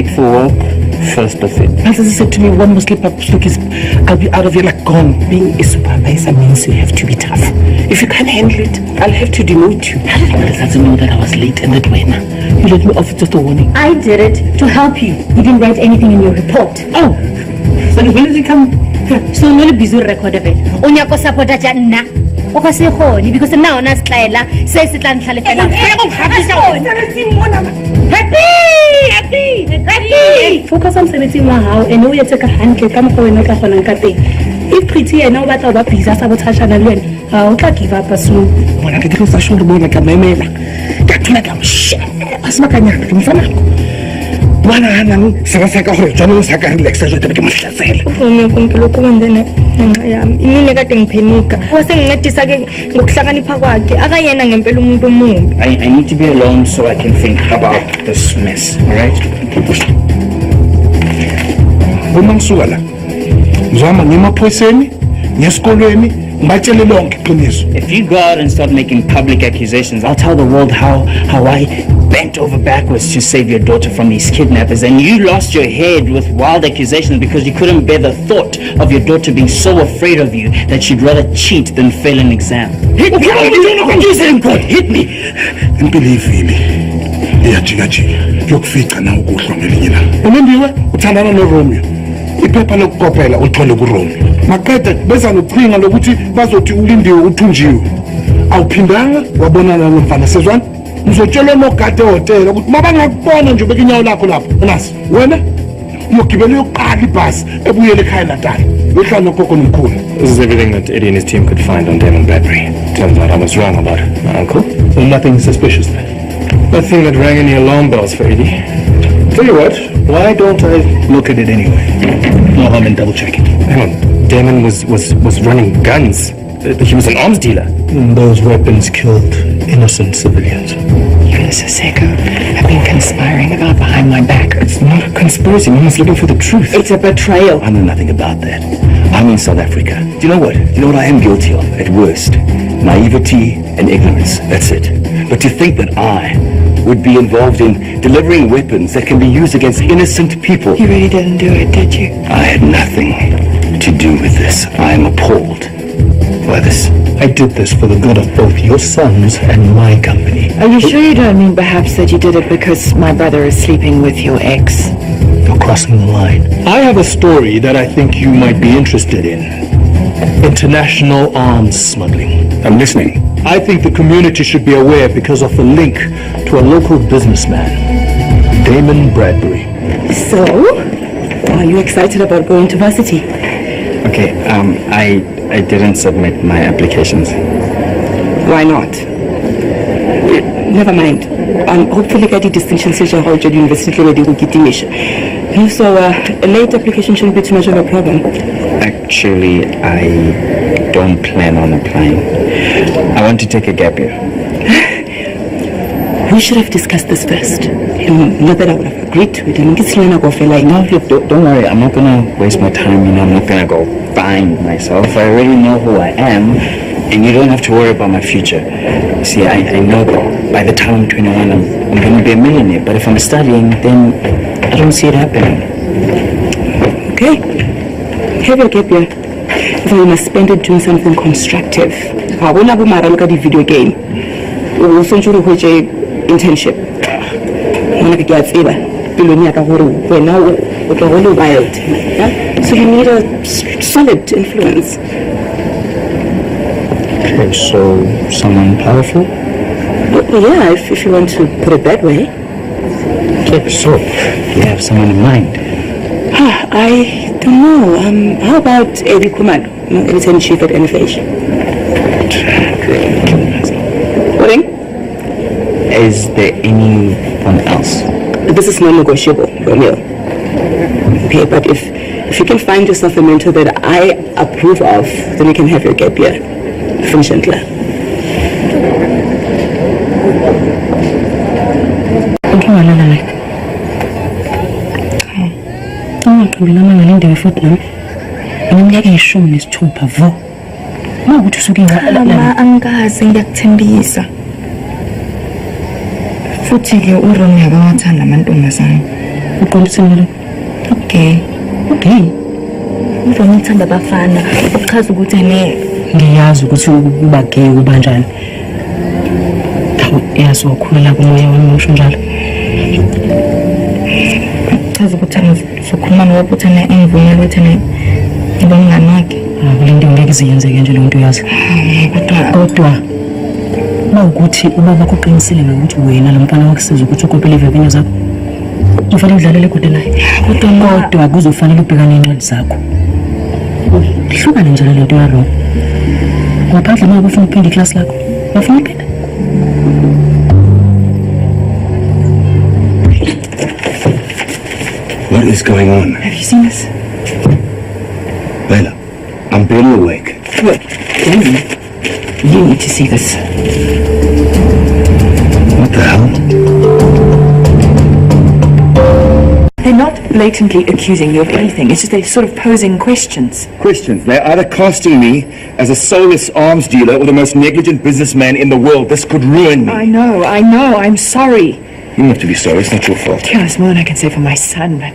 take the walk, first of it. My sister said to me, one more slip up, Stokkies, I'll be out of here like gone. Being a supervisor means you have to be tough. If you can't handle it, I'll have to demote you. How did I know that I was late and that way now? You let me off with just a warning. I did it to help you. You didn't write anything in your report. Oh, so when did you come? So I'm really busy record of it. Onyako support na. Because now na Layla says it and happy. Focus on 17 how and know you take a handle come for another one kate. If pretty and know what about pizza sabotage and then I'll give up as soon. When I get to show the boy like a memela. That's like I'm shit. As my can one and Siseko John Saka relaxation to become a shell. Romeo Kunkulo and then I am immunicating Penica. Wasn't let this again. Look, Sakani Pawaki, Agayan and Pelum. I need to be alone so I can think about this mess, alright? Woman Suala. Zama Nima Poisemi, Nescolemi, Machele Long, please. If you go out and start making public accusations, I'll tell the world how I bent over backwards to save your daughter from these kidnappers, and you lost your head with wild accusations because you couldn't bear the thought of your daughter being so afraid of you that she'd rather cheat than fail an exam. Hit me! Hit me! And believe me, yokufika na ukuhlongelina. Unendiwe uthandana no Romeo. Iphepha lokukopela uthole ku Romeo. Makade beza noqhinga lokuthi bazothi ulindiwe uthunjiwe. Awuphindanga wabonana nomfana sezwana. Ngizotshela nogade hotel ukuthi mabangakubona nje ubeka inyawo lakho lapho. Unasi wena uyogibela yoqala ibhasi ebuyele ekhaya Natal. Yohlala nogogo nomkhulu. This is everything that Eddie and his team could find on Damon Bradbury. Turns out I was wrong about my uncle. So nothing suspicious there. Nothing that rang any alarm bells for Eddie. Tell you what, why don't I look at it anyway? No harm in double checking. Hang on, Damon was running guns. He was an arms dealer. And those weapons killed innocent civilians. You and Siseko have been conspiring about behind my back. It's not a conspiracy. Mama's looking for the truth. It's a betrayal. I know nothing about that. I'm in South Africa. Do you know what? Do you know what I am guilty of? At worst, naivety and ignorance. That's it. But to think that I would be involved in delivering weapons that can be used against innocent people. You really didn't do it, did you? I had nothing to do with this. I am appalled by this. I did this for the good of both your sons and my company. Are you sure you don't mean perhaps that you did it because my brother is sleeping with your ex? You're crossing the line. I have a story that I think you might be interested in. International arms smuggling. I'm listening. I think the community should be aware because of the link to a local businessman, Damon Bradbury. So, are you excited about going to varsity? Okay, I didn't submit my applications. Why not? Never mind. Hopefully get the distinction session hold your university ready to get the mission. So a late application shouldn't be too much of a problem. Actually, I don't plan on applying. I want to take a gap year. We should have discussed this first. Not that I would have agreed with him. No, look, don't worry. I'm not gonna waste my time. I'm not gonna go find myself. I already know who I am, and you don't have to worry about my future. See, I know that by the time I'm 21, I'm gonna be a millionaire. But if I'm studying, then I don't see it happening. Okay. Have your gap year. If you must spend it doing something constructive. I will not look at the video game. We will send you to internship. Wild. So you need a solid influence. Okay, so someone powerful? Well, yeah, if you want to put it that way. Okay, so you have someone in mind? I don't know. How about Eddie Kumalo, editor-in-chief at NFH? What? Is there anyone else? This is non-negotiable, Romeo. Okay, but if you can find yourself a mentor that I approve of, then you can have your gap year. Finish and clear. Angazi ngiyakuthembisa. Futhi ke uRomeo akawathanda amantombazane. uqondisile Okay. Uvame ukuthanda abafana. Uchaza ukuthi ngiyazi ukuthi uba gay kubanjani. Yazi ukhulela kumoya wami ngisho njalo. uchaza ukuthi sokhuluma nowe ukuthi engivumela ukuthi ngibe umngane wakhe. Le nto ngeke iziyenzeke nje le nto yazi. Kodwa mawukuthi ubaba kuqinisile ngokuthi wena lo mfana wakusiza ukuthi ukopele ivivinyo zakho. Ufanele udlalele kude naye. Kodwa kuzofanele ubhekane nencwadi zakho. Hlukane njalo le nto yalo. Ngaphandle uma ufuna ukuphinde iclass lakho. Ufuna ukuphinde? What is going on? Have you seen this? Layla, I'm barely awake. Look, Damon, you need to see this. What the hell? They're not blatantly accusing you of anything. It's just they're sort of posing questions. Questions. They're either casting me as a soulless arms dealer or the most negligent businessman in the world. This could ruin me. I know. I'm sorry. You don't have to be sorry. It's not your fault. Yeah, it's more than I can say for my son, but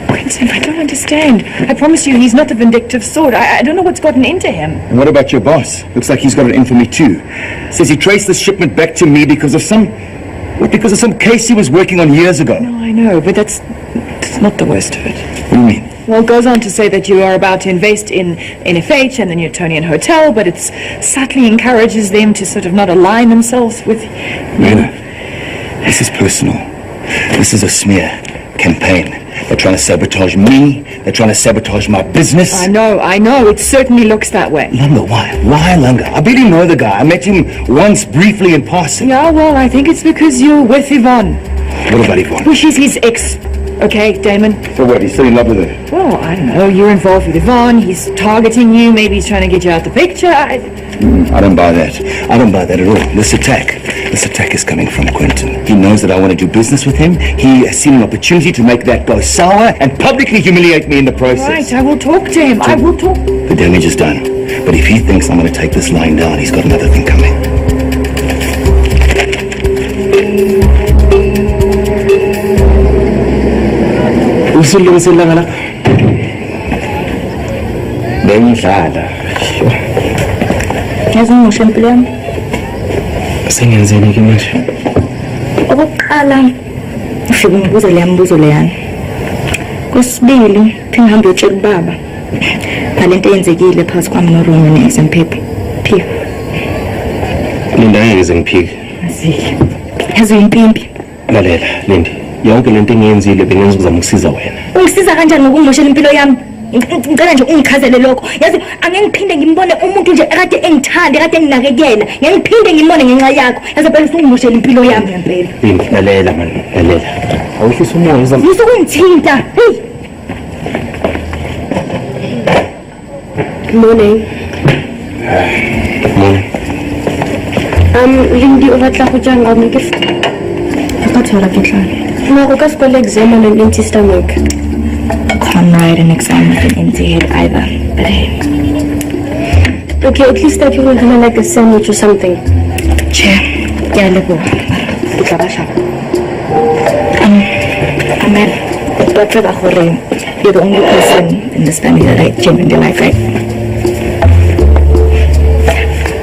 Quentin, I don't understand. I promise you, he's not the vindictive sort. I don't know what's gotten into him. And what about your boss? Looks like he's got it in for me too. Says he traced the shipment back to me because of some case he was working on years ago. No, I know, but that's not the worst of it. What do you mean? Well, it goes on to say that you are about to invest in NFH and the Newtonian Hotel, but it subtly encourages them to sort of not align themselves with... Layla, this is personal. This is a smear campaign. They're trying to sabotage me. They're trying to sabotage my business. I know. It certainly looks that way. Lunga, why? Why Lunga? I barely know the guy. I met him once briefly in passing. Yeah, well, I think it's because you're with Yvonne. What about Yvonne? Well, she's his ex. Okay, Damon? So what, he's still in love with her? Well, I don't know. You're involved with Yvonne. He's targeting you. Maybe he's trying to get you out the picture. I don't buy that. I don't buy that at all. This attack is coming from Quentin. He knows that I want to do business with him. He has seen an opportunity to make that go sour and publicly humiliate me in the process. Right, I will talk to him. I will talk. The damage is done. But if he thinks I'm going to take this lying down, he's got another thing coming. Usulungiselela ngala. Bengidlala. Yazi ngisho impilo yami. Sengenzeni ke manje? Okokuqala ufike ngibuze le mbuzo leyana. Kwesibili ngihambe utshela ubaba ngalento eyenzekile phakathi kwami noRomeo ne-exam paper. Phi? Linda ngeke ngiphike. Yazi impimpi. Lalela, Linda. Yonke lento engiyenzile bengenza ukuzama ukusiza wena. Ungisiza kanjani ngokungimoshela impilo yami? Ngicela nje ungichazele lokho. Yazi angeke ngiphinde ngimbone umuntu nje ekade engithanda, ekade enginakekela. Ngeke ngiphinde ngimbone ngenxa yakho. Yazi phela usungimoshela impilo yami ngempela. Linda, lalela man, lalela. Awuhlisa umoya uzama. Ngizokungithinta. Hey. Morning. Morning. Lindy o batla go jang ga ke Ka thola ke tla. no go ka sekole exam on an empty stomach. Can't write an exam with an empty head either. But hey. Okay, at least I can have like a sandwich or something. Chair. Yeah, look. Amen. Dr. Bahore, you're the only person in this family that I genuinely like, right?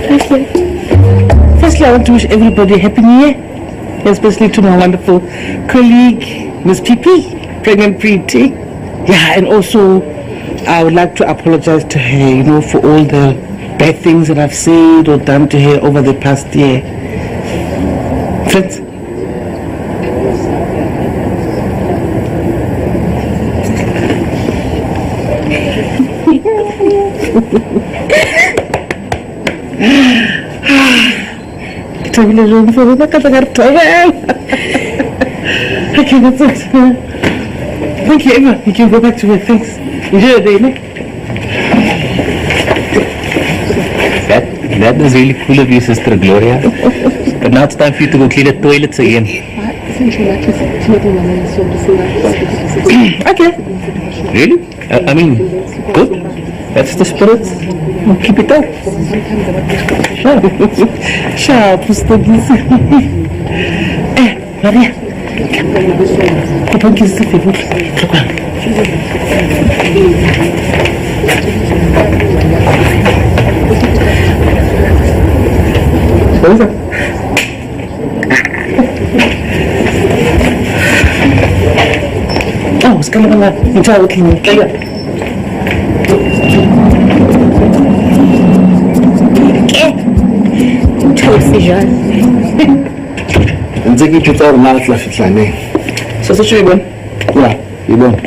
Thank you. Firstly, I want to wish everybody a happy new year, especially to my wonderful colleague, Miss PP, pregnant pretty. Yeah, and also I would like to apologize to her, for all the bad things that I've said or done to her over the past year. Friends? Okay, that's it. Thank you, Emma. You can go back to work. Thanks. Enjoy your day, Nick. That was really cool of you, Sister Gloria. But now it's time for you to go clean the toilets again. Okay. Really? I mean, good. That's the spirit. We'll keep it up. Sharp, Stokkies. Maria, Papa ke se fe botse. Oh, sekarang lah, mencari klinik kaya. Television. ntse ke tshotsa gore na re tla fitlhaneng So what you want? ya e bone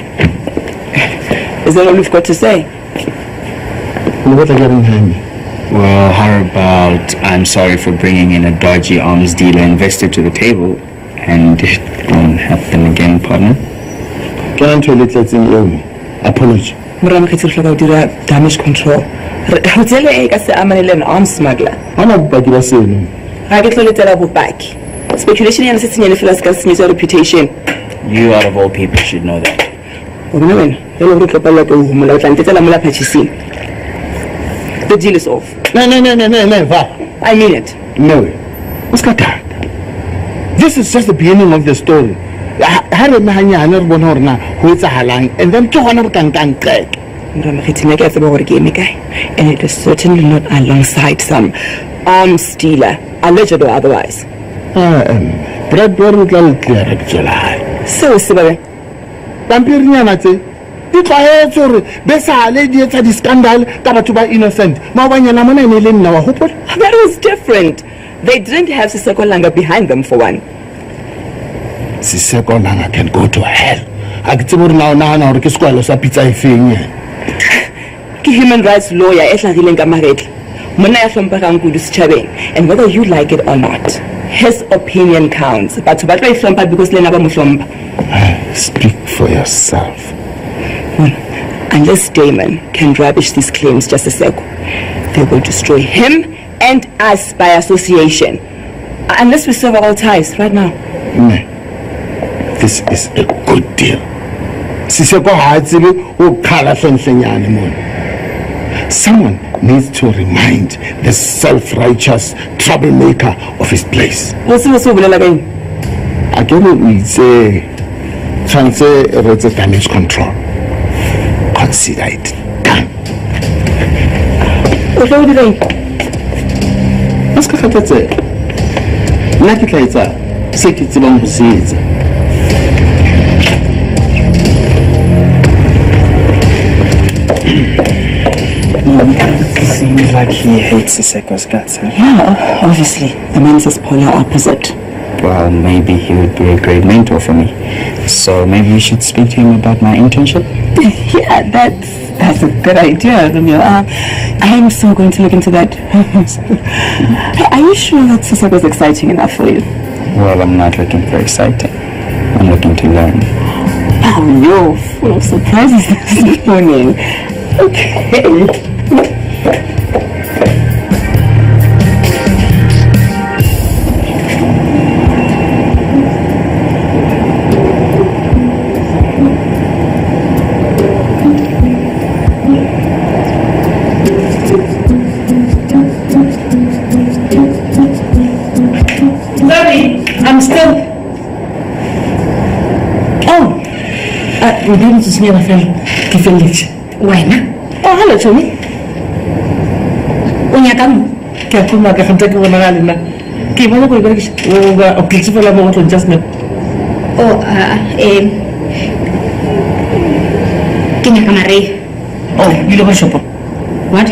Is that all you've got to say? le batla ke reng hane Well, how about I'm sorry for bringing in a dodgy arms dealer investor to the table and it won't happen again, partner? ke na ntho e le tletseng eo apology Morama ke tsela go dira damage control. Hotel e ka se amanele an arms smuggler. ana bopaki ba seno Ha ke tlo letela bopaki. Speculation yana se tsenyele fela ska senyetsa reputation. You, out of all people, should know that. O bona wena, le re tlo palla go mola o tla ntetela mola purchasing. The deal is off. no va I mean it. no o ska tata this is just the beginning of the story ha re mahanyane re bona hore na ho etsahalang and then ke hona re kankang qeke Morama ke tsena ke tseba gore ke eme kae. And it is certainly not alongside some arms dealer, alleged or otherwise. Brad Dorr tla le clear ke tsela hae So se ba pampirinyana tse di tlwaetse gore be sale di etsa di-scandal ka batho ba innocent maobanyana mona e ne le nna wa hopola That was different. They didn't have Siseko Langa behind them for one. Siseko Langa can go to hell a ke tsebe gore na o nagana gore ke sekwalo sa pitsa e feng yena Ke human rights lawyer e tlhagileng ka magetla. Monna ya hlomphagang kudu setšhabeng. And whether you like it or not, his opinion counts. Batho ba tla e hlompha because le ena ba mo hlompha. speak for yourself Unless Damon can rubbish these claims just a sec, they will destroy him and us by association. Unless we sever all ties right now. ne this is a good deal Siseko ha a tsebe o khala hlenghlengane mona someone needs to remind the self-righteous troublemaker of his place What's the bolela ka eng? a ke re o itse tshwanetse re etse damage control consider it done O tlo dira eng? a se ka kgathatsega nna ke tla etsa se ke tsebang go se etsa Seems like he hates Siseko's guts, huh? Yeah, obviously. The man's his polar opposite. Well, maybe he would be a great mentor for me. So maybe we should speak to him about my internship? Yeah, that's a good idea, Romeo. I'm so going to look into that. Are you sure that Siseko is exciting enough for you? Well, I'm not looking for exciting. I'm looking to learn. Oh, you're full of surprises this morning. Okay. I'm still. Oh, we didn't just near the village. When? Oh, hello, Tony. O nyaka mo? Ke a tsoma ka gantse ke bona ga lena. Ke bona go berekisa o ga o kitse fela mo go just now. O ke nyaka mare. Oh, you lo shopo. What?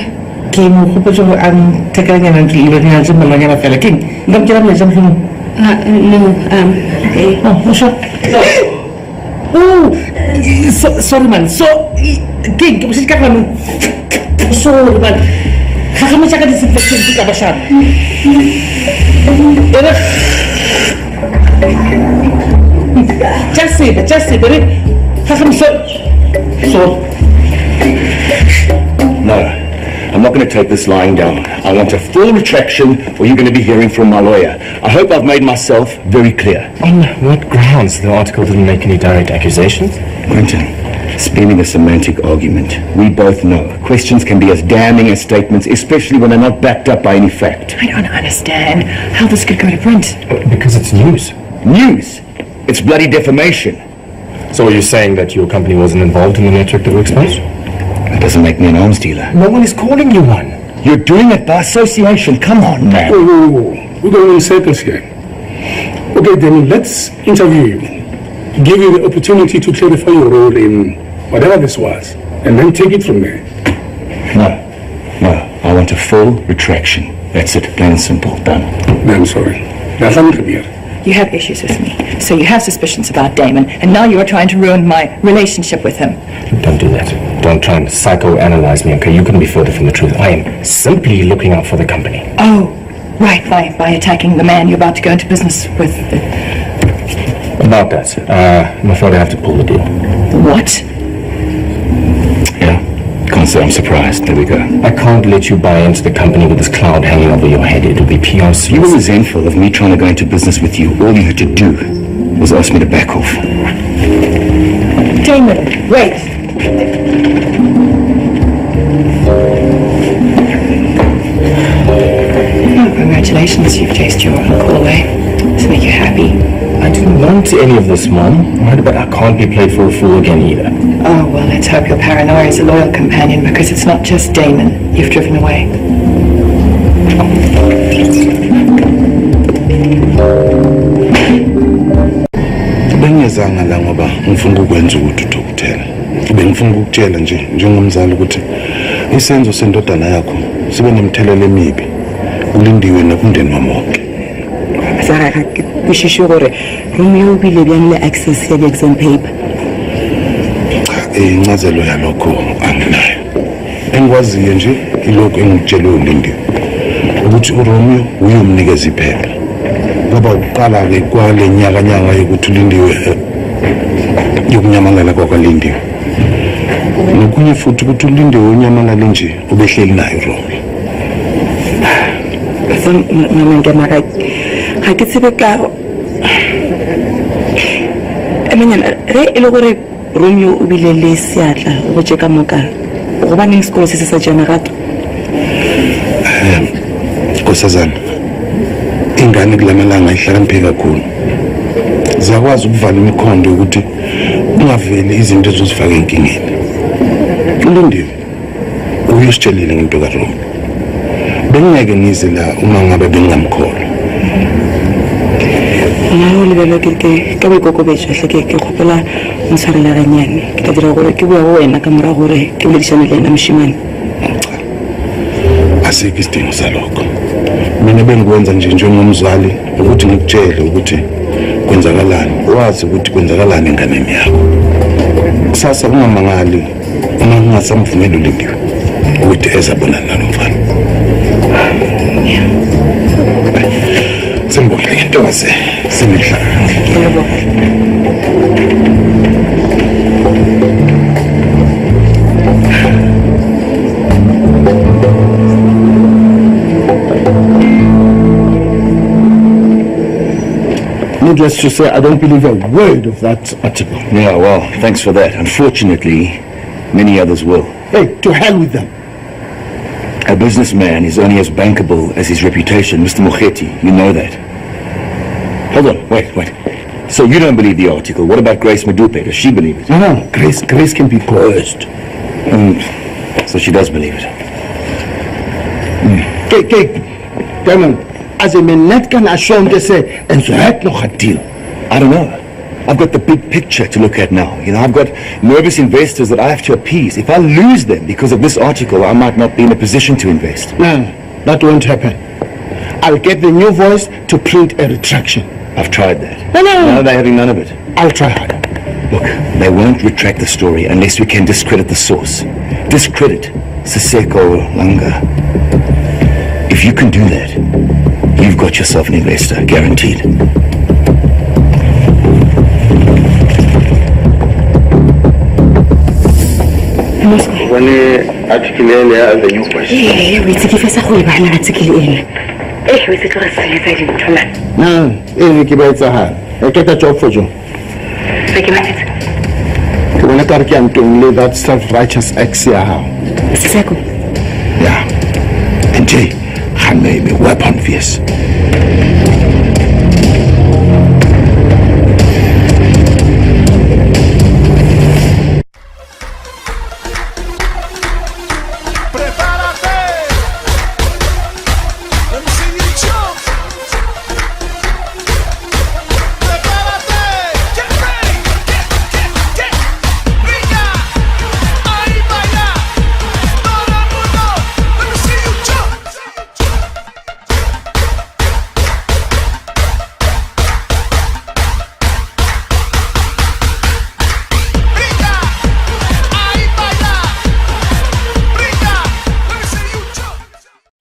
Ke mo go potso go am tekanya na ke ile ga tsema la ngana fela king. Ngam ke ra mletsa mo. No, Oh, sure. Oh, sorry man. So, king, ke se ka fana. Sorry man. Ga ga motšaka disinfectant ka ba sharp. Just say it, but No, I'm not going to take this lying down. I want a full retraction, or you're going to be hearing from my lawyer. I hope I've made myself very clear. On what grounds? The article didn't make any direct accusations. Quentin, it's merely a semantic argument. We both know questions can be as damning as statements, especially when they're not backed up by any fact. I don't understand how this could go to print. Because it's news. News? It's bloody defamation. So are you saying that your company wasn't involved in the network that were exposed? That doesn't make me an arms dealer. No one is calling you one. You're doing it by association. Come on, man. Whoa. We're going in circles here. Okay, then let's interview you. Give you the opportunity to clarify your role in whatever this was, and then take it from there. No. I want a full retraction. That's it, plain and simple. Done. I'm sorry. You have issues with me, so you have suspicions about Damon, and now you are trying to ruin my relationship with him. Don't do that. Don't try and psychoanalyze me, okay? You couldn't be further from the truth. I am simply looking out for the company. Oh, right, by attacking the man you're about to go into business with. About that, I'm afraid I have to pull the deal. What? Yeah, can't say I'm surprised. There we go. I can't let you buy into the company with this cloud hanging over your head. It'll be PR. You were resentful of me trying to go into business with you. All you had to do was ask me to back off. Damon, wait. Oh, congratulations, you've chased your uncle away. To make you happy. I didn't want any of this, Mom. But I can't be played for a fool again either. Oh, well, let's hope your paranoia is a loyal companion, because it's not just Damon you've driven away. Bengiyazanga la ngoba ngifuna ukwenza ukuthi uDokotela. Bengifuna ukukutshela nje njengomzali ukuthi isenzo sendodana yakho sibe nemthelelo emibi. Ulindiwe nakumndeni wami wonke. Saraka kushisho gore Romeo ubile byan le access ya exam paper. Incazelo yalokho anginayo. Engikwaziyo nje ilokho engikutshele uLindiwe ukuthi uRomeo uyomnikeza iphepha. Ngoba uqala ke kwale nyaka yokuthi uLindiwe yokunyamalala kwakwaLindiwe. Nokunye futhi ukuthi uLindiwe unyamalale nje ubehleli naye uRomeo. Mama ngamaka ga ke tsebe ka re ile gore Romeo o bile le seatla go tsheka moka go ba neng sekolo se sa jana gato Nkosazana ingane kulamalanga ihlakaniphe kakhulu zakwazi ukuvala imikhondo ukuthi ungaveli izinto ezozifaka enkingeni uLindiwe uyisitshelile ngento kaRomeo bengeke ngize la uma ngabe bengamkholwa Now le ke ka boikokobetso hle ke kgopela ntshwarela ganyane ke tla dira gore ke bua go wena ka mora gore ke boledišane le ena moshimane asikho isidingo salokho mina bengikwenza nje njengomzali ukuthi ngikutshele ukuthi kwenzakalani wazi ukuthi kwenzakalani enganeni yakho kusasa ungamangali uma ngingasamvumeli uLindiwe ukuthi ezabonana nalomfana Sembole into ngase semihla Needless to say, I don't believe a word of that article. Yeah, well, thanks for that. Unfortunately, many others will. Hey, to hell with them. A businessman is only as bankable as his reputation, Mr. Mokheti. You know that. Hold on, wait. So you don't believe the article. What about Grace Madupe? Does she believe it? No, Grace can be coerced. So she does believe it. Damon, as a man, net can assume to say, and so had no deal. I don't know. I've got the big picture to look at now. You know, I've got nervous investors that I have to appease. If I lose them because of this article, I might not be in a position to invest. No, that won't happen. I'll get the new voice to plead a retraction. I've tried that. No. Now they're having none of it. I'll try harder. Look, they won't retract the story unless we can discredit the source. Discredit Siseko Langa. If you can do that, you've got yourself an investor, guaranteed. When article earlier the new question. wait ke fesa go ba na article ena wait ke tloga se letsa di nthola Ke ba etsahala. Ke ta job for you. ke matsetsa Ke bona ka re ke antong le that self-righteous ex ya hao. Siseko Yeah. And Jay, I made a weapon fierce.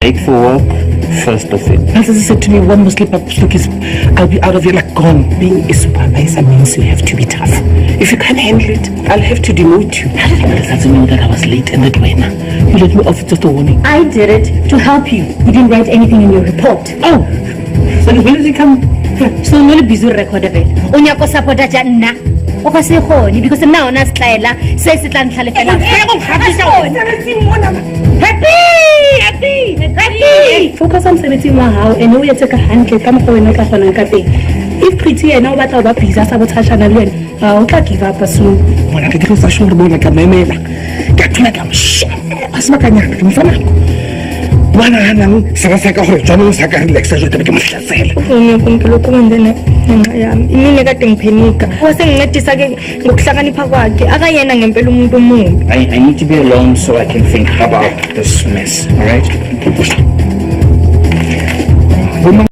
Late for work, first birthday. My sister said to me, one more slip up, Stokkies, I'll be out of here like gone. Being a supervisor means you have to be tough. If you can't handle it, I'll have to demote you. How did you let know that I was late and that way? You let me off with just a warning. I did it to help you. You didn't write anything in your report. Oh, so when did it come? So I'm not busy recording it. Unya ko support na. O ka se khoni because now na style se se tla ntlha le fela. Happy. Focus on 17 wa hao and we take a handle ka mo wena ka gona ka teng. If pretty and now batla ba busy sa botshashana le wena. Ha o tla give up soon. Bona ke dirisa short bona ka memela. Ka tla ka mshe. Asimakanya ka mfana. Bwana hanang saka gore jalo sa ka relaxa jo tebe ke mohlasela. Romeo konkelo ko ngene ngenxa yami. Imini kade ngiphenika. Wasengincedisa ke ngokuhlakanipha kwakhe. Aka yena ngempela umuntu omumbi. I need to be alone so I can think about this mess, all right?